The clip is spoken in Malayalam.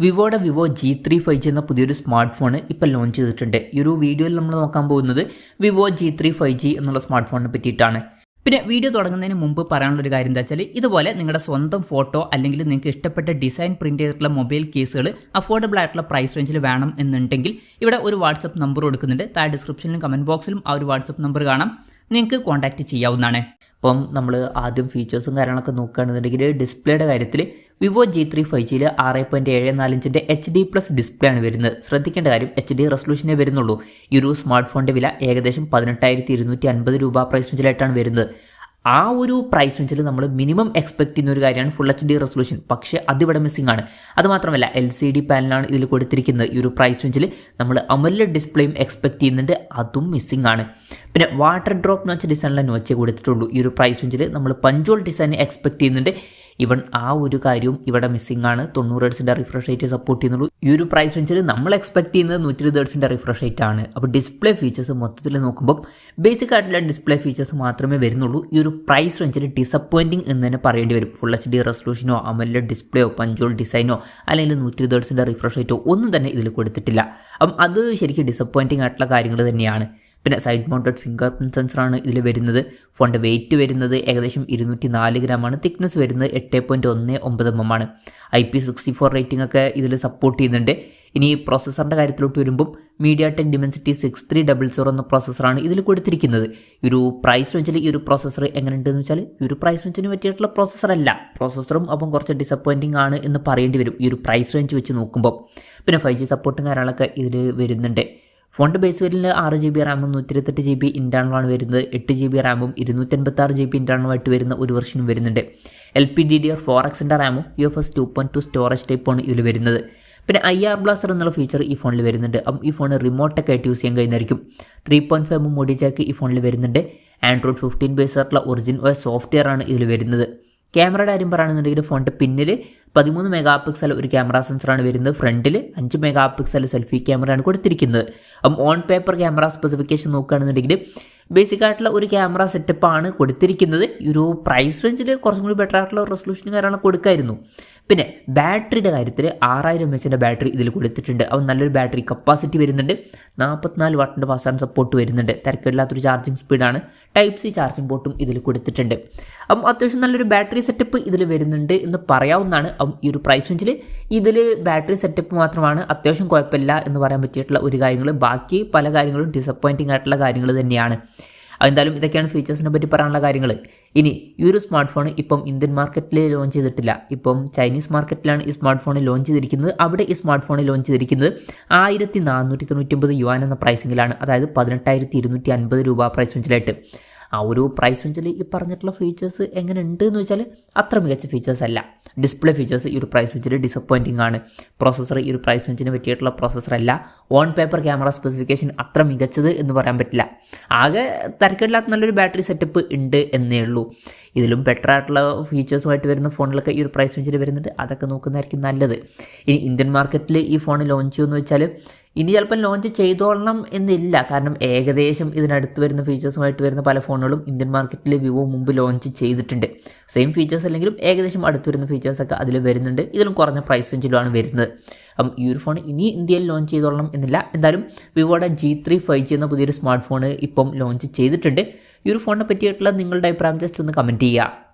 വിവോയുടെ വിവോ G3 5G എന്ന പുതിയൊരു സ്മാർട്ട് ഫോൺ ഇപ്പോൾ ലോഞ്ച് ചെയ്തിട്ടുണ്ട്. ഈ ഒരു വീഡിയോയിൽ നമ്മൾ നോക്കാൻ പോകുന്നത് വിവോ G3 5G എന്നുള്ള സ്മാർട്ട് ഫോണിനെ പറ്റിയിട്ടാണ്. പിന്നെ വീഡിയോ തുടങ്ങുന്നതിന് മുമ്പ് പറയാനുള്ളൊരു കാര്യം എന്താ വെച്ചാൽ, ഇതുപോലെ നിങ്ങളുടെ സ്വന്തം ഫോട്ടോ അല്ലെങ്കിൽ നിങ്ങൾക്ക് ഇഷ്ടപ്പെട്ട ഡിസൈൻ പ്രിന്റ് ചെയ്തിട്ടുള്ള മൊബൈൽ കേസുകൾ അഫോർഡബിൾ ആയിട്ടുള്ള പ്രൈസ് റേഞ്ചിൽ വേണം എന്നുണ്ടെങ്കിൽ ഇവിടെ ഒരു വാട്സപ്പ് നമ്പർ കൊടുക്കുന്നുണ്ട്. താഴെ ഡിസ്ക്രിപ്ഷനിലും കമൻറ്റ് ബോക്സിലും ആ ഒരു വാട്സപ്പ് നമ്പർ കാണാം, നിങ്ങൾക്ക് കോൺടാക്റ്റ് ചെയ്യാവുന്നതാണ്. അപ്പം നമ്മൾ ആദ്യം ഫീച്ചേഴ്സും കാര്യങ്ങളൊക്കെ നോക്കുകയാണെന്നുണ്ടെങ്കിൽ ഡിസ്പ്ലേയുടെ കാര്യത്തിൽ വിവോ G3 5Gയിൽ 6.74 HD+ ഡിസ്പ്ലേ ആണ് വരുന്നത്. ശ്രദ്ധിക്കേണ്ട കാര്യം HD റെസൊല്യൂഷനേ വരുന്നുള്ളൂ. ഈ ഒരു സ്മാർട്ട് ഫോണിൻ്റെ വില ഏകദേശം 18,250 രൂപ പ്രൈസ് റേഞ്ചിലായിട്ടാണ് വരുന്നത്. ആ ഒരു പ്രൈസ് റേഞ്ചിൽ നമ്മൾ മിനിമം എക്സ്പെക്ട് ചെയ്യുന്ന ഒരു കാര്യമാണ് ഫുൾ HD റെസൊല്യൂഷൻ. പക്ഷേ അതിവിടെ മിസ്സിംഗ് ആണ്. അതുമാത്രമല്ല LCD പാനലാണ് ഇതിൽ കൊടുത്തിരിക്കുന്നത്. ഈ ഒരു പ്രൈസ് റേഞ്ചിൽ നമ്മൾ AMOLED ഡിസ്പ്ലേയും എക്സ്പെക്ട് ചെയ്യുന്നുണ്ട്, അതും മിസ്സിംഗ് ആണ്. പിന്നെ വാട്ടർ ഡ്രോപ്പ് നോച്ച് ഡിസൈനിലെ നോച്ചേ കൊടുത്തിട്ടുള്ളൂ. ഈ ഒരു പ്രൈസ് റേഞ്ചിൽ നമ്മൾ പഞ്ചോൾ ഡിസൈൻ എക്സ്പെക്ട് ചെയ്യുന്നുണ്ട്. ഇവൺ ആ ഒരു കാര്യവും ഇവിടെ മിസ്സിംഗ് ആണ്. 90 Hz റിഫ്രഷ് റേറ്റ് സപ്പോർട്ട് ചെയ്യുന്നുള്ളൂ. ഈ ഒരു പ്രൈസ് റേഞ്ചിൽ നമ്മൾ എക്സ്പെക്ട് ചെയ്യുന്നത് 120 Hz റിഫ്രഷ് റേറ്റ് ആണ്. അപ്പോൾ ഡിസ്പ്ലേ ഫീച്ചേഴ്സ് മൊത്തത്തിൽ നോക്കുമ്പോൾ ബേസിക് ആയിട്ടുള്ള ഡിസ്പ്ലേ ഫീച്ചേഴ്സ് മാത്രമേ വരുന്നുള്ളൂ. ഈ ഒരു പ്രൈസ് റേഞ്ചിൽ ഡിസപ്പോയിൻറ്റിംഗ് എന്ന് തന്നെ പറയേണ്ടി വരും. ഫുൾ HD റെസൊല്യൂഷനോ AMOLED ഡിസ്പ്ലേയോ പഞ്ചോൾ ഡിസൈനോ അല്ലെങ്കിൽ 120 Hz റിഫ്രഷ് റേറ്റോ ഒന്നും തന്നെ ഇതിൽ കൊടുത്തിട്ടില്ല. അപ്പം അത് ശരിക്കും ഡിസപ്പോയിൻറ്റിംഗ് ആയിട്ടുള്ള കാര്യങ്ങൾ തന്നെയാണ്. പിന്നെ സൈഡ് മൗണ്ടഡ് ഫിംഗർ പ്രിൻറ്റ് സെൻസറാണ് ഇതിൽ വരുന്നത്. ഫോണിൻ്റെ വെയിറ്റ് വരുന്നത് ഏകദേശം 204 ഗ്രാമാണ്. തിക്നെസ് വരുന്നത് 8.19 mm ആണ്. IP64 റേറ്റിംഗ് ഒക്കെ ഇതിൽ സപ്പോർട്ട് ചെയ്യുന്നുണ്ട്. ഇനി പ്രോസസ്സറിൻ്റെ കാര്യത്തിലോട്ട് വരുമ്പം MediaTek Dimensity 6300 എന്ന പ്രോസസ്സറാണ് ഇതിൽ കൊടുത്തിരിക്കുന്നത്. ഈ ഒരു പ്രൈസ് റേഞ്ചിൽ ഈ ഒരു പ്രോസസ്സർ എങ്ങനെയുണ്ടെന്ന് വെച്ചാൽ ഈ ഒരു പ്രൈസ് റേഞ്ചിന് പറ്റിയിട്ടുള്ള പ്രോസസ്സറല്ല. പ്രോസസ്സറും അപ്പം കുറച്ച് ഡിസപ്പോയിൻറ്റിംഗ് ആണ് എന്ന് പറയേണ്ടി വരും ഈ ഒരു പ്രൈസ് റേഞ്ച് വെച്ച് നോക്കുമ്പോൾ. പിന്നെ 5G സപ്പോർട്ടും കാര്യങ്ങളൊക്കെ ഇതിൽ വരുന്നുണ്ട്. ഫോണിൻ്റെ ബേസ് വേരിയൻറ്റിൽ 6GB റാമും 128GB ഇൻറ്റേർണലാണ് വരുന്നത്. 8GB റാമും 256GB ഇൻറ്റേർണലുമായിട്ട് വരുന്ന ഒരു വെർഷനും വരുന്നുണ്ട്. LPDDR4Xൻ്റെ റാമും UFS 2.2 സ്റ്റോറേജ് ടൈപ്പാണ് ഇതിൽ വരുന്നത്. പിന്നെ IR ബ്ലാസ്റ്റർ എന്നുള്ള ഫീച്ചർ ഈ ഫോണിൽ വരുന്നുണ്ട്. അപ്പം ഈ ഫോൺ റിമോട്ടൊക്കെ ആയിട്ട് യൂസ് ചെയ്യാൻ കഴിയുന്നതായിരിക്കും. 3.5 മോഡി ജാക്ക് ഈ ഫോണിൽ വരുന്നുണ്ട്. Android 15 ബേസ് ആയിട്ടുള്ള ഒറിജിൻ OS സോഫ്റ്റ്വെയർ ആണ് ഇതിൽ വരുന്നത്. ക്യാമറയുടെ കാര്യം പറയുകയാണെന്നുണ്ടെങ്കിൽ ഫോണിൻ്റെ പിന്നിൽ 13 മെഗാ ഒരു ക്യാമറ സെൻസറാണ് വരുന്നത്. ഫ്രണ്ടിൽ 5 മെഗാ സെൽഫി ക്യാമറയാണ് കൊടുത്തിരിക്കുന്നത്. അപ്പം ഓൺ പേപ്പർ ക്യാമറ സ്പെസിഫിക്കേഷൻ നോക്കുകയാണെന്നുണ്ടെങ്കിൽ ബേസിക് ആയിട്ടുള്ള ഒരു ക്യാമറ സെറ്റപ്പാണ് കൊടുത്തിരിക്കുന്നത്. ഈ ഒരു പ്രൈസ് റേഞ്ചിൽ കുറച്ചും കൂടി ബെറ്റർ ആയിട്ടുള്ള റെസൊല്യൂഷനും കാര്യങ്ങളും കൊടുക്കായിരുന്നു. പിന്നെ ബാറ്ററിയുടെ കാര്യത്തിൽ 6000 mAh ബാറ്ററി ഇതിൽ കൊടുത്തിട്ടുണ്ട്. അപ്പം നല്ലൊരു ബാറ്ററി കപ്പാസിറ്റി വരുന്നുണ്ട്. 44 വാട്ടിൻ്റെ ഫാസ്റ്റ് ചാർജ് സപ്പോർട്ട് വരുന്നുണ്ട്. തിരക്കില്ലാത്തൊരു ചാർജിങ് സ്പീഡാണ്. Type C ചാർജിങ് പോർട്ടും ഇതിൽ കൊടുത്തിട്ടുണ്ട്. അപ്പം അത്യാവശ്യം നല്ലൊരു ബാറ്ററി സെറ്റപ്പ് ഇതിൽ വരുന്നുണ്ട് എന്ന് പറയാവുന്നതാണ്. ഈ ഒരു പ്രൈസ് റേഞ്ചിൽ ഇതിൽ ബാറ്ററി സെറ്റപ്പ് മാത്രമാണ് അത്യാവശ്യം കുഴപ്പമില്ല എന്ന് പറയാൻ പറ്റിയിട്ടുള്ള ഒരു കാര്യങ്ങൾ. ബാക്കി പല കാര്യങ്ങളും ഡിസപ്പോയിൻറ്റിംഗ് ആയിട്ടുള്ള കാര്യങ്ങൾ തന്നെയാണ്. എന്തായാലും ഇതൊക്കെയാണ് ഫീച്ചേഴ്സിനെ പറ്റി പറയാനുള്ള കാര്യങ്ങൾ. ഇനി ഈ ഒരു സ്മാർട്ട് ഫോൺ ഇപ്പം ഇന്ത്യൻ മാർക്കറ്റിൽ ലോഞ്ച് ചെയ്തിട്ടില്ല. ഇപ്പം ചൈനീസ് മാർക്കറ്റിലാണ് ഈ സ്മാർട്ട് ഫോൺ ലോഞ്ച് ചെയ്തിരിക്കുന്നത്. അവിടെ ഈ സ്മാർട്ട് ഫോൺ ലോഞ്ച് ചെയ്തിരിക്കുന്നത് 1499 യുവാൻ എന്ന പ്രൈസിങ്ങിലാണ്. അതായത് 18,250 രൂപ പ്രൈസ് റേഞ്ചിലായിട്ട്. ആ ഒരു പ്രൈസ് റേഞ്ചിൽ ഈ പറഞ്ഞിട്ടുള്ള ഫീച്ചേഴ്സ് എങ്ങനെ ഉണ്ട് എന്ന് വെച്ചാൽ അത്ര മികച്ച ഫീച്ചേഴ്സ് അല്ല. ഡിസ്പ്ലേ ഫീച്ചേഴ്സ് ഈ ഒരു പ്രൈസ് റേഞ്ചിൽ ഡിസപ്പോയിൻറ്റിംഗ് ആണ്. പ്രോസസ്സർ ഈ ഒരു പ്രൈസ് റേഞ്ചിന് പറ്റിയിട്ടുള്ള പ്രോസസ്സറല്ല. ഓൺ പേപ്പർ ക്യാമറ സ്പെസിഫിക്കേഷൻ അത്ര മികച്ചത് എന്ന് പറയാൻ പറ്റില്ല. ആകെ തിരക്കില്ലാത്ത നല്ലൊരു ബാറ്ററി സെറ്റപ്പ് ഉണ്ട് എന്നേ ഉള്ളൂ. ഇതിലും ബെറ്റർ ആയിട്ടുള്ള ഫീച്ചേഴ്സുമായിട്ട് വരുന്ന ഫോണിലൊക്കെ ഈ ഒരു പ്രൈസ് റേഞ്ചിൽ വരുന്നുണ്ട്. അതൊക്കെ നോക്കുന്നതായിരിക്കും നല്ലത്. ഇനി ഇന്ത്യൻ മാർക്കറ്റിൽ ഈ ഫോൺ ലോഞ്ച് ചെയ്യുമെന്ന് വെച്ചാൽ ഇനി ചിലപ്പം ലോഞ്ച് ചെയ്തോളണം എന്നില്ല. കാരണം ഏകദേശം ഇതിനടുത്ത് വരുന്ന ഫീച്ചേഴ്സുമായിട്ട് വരുന്ന പല ഫോണുകളും ഇന്ത്യൻ മാർക്കറ്റിൽ വിവോ മുമ്പ് ലോഞ്ച് ചെയ്തിട്ടുണ്ട്. സെയിം ഫീച്ചേഴ്സ് അല്ലെങ്കിലും ഏകദേശം അടുത്ത് വരുന്ന ഫീച്ചേഴ്സൊക്കെ അതിൽ വരുന്നുണ്ട്. ഇതിലും കുറഞ്ഞ പ്രൈസ് റേഞ്ചിലുമാണ് വരുന്നത്. അപ്പം ഈ ഒരു ഫോൺ ഇനി ഇന്ത്യയിൽ ലോഞ്ച് ചെയ്തോളണം എന്നില്ല. എന്തായാലും വിവോയുടെ G3 5G എന്ന പുതിയൊരു സ്മാർട്ട് ഫോൺ ഇപ്പം ലോഞ്ച് ചെയ്തിട്ടുണ്ട്. ഈ ഒരു ഫോണിനെ പറ്റിയിട്ടുള്ള നിങ്ങളുടെ അഭിപ്രായം ജസ്റ്റ് ഒന്ന് കമൻറ്റ് ചെയ്യുക.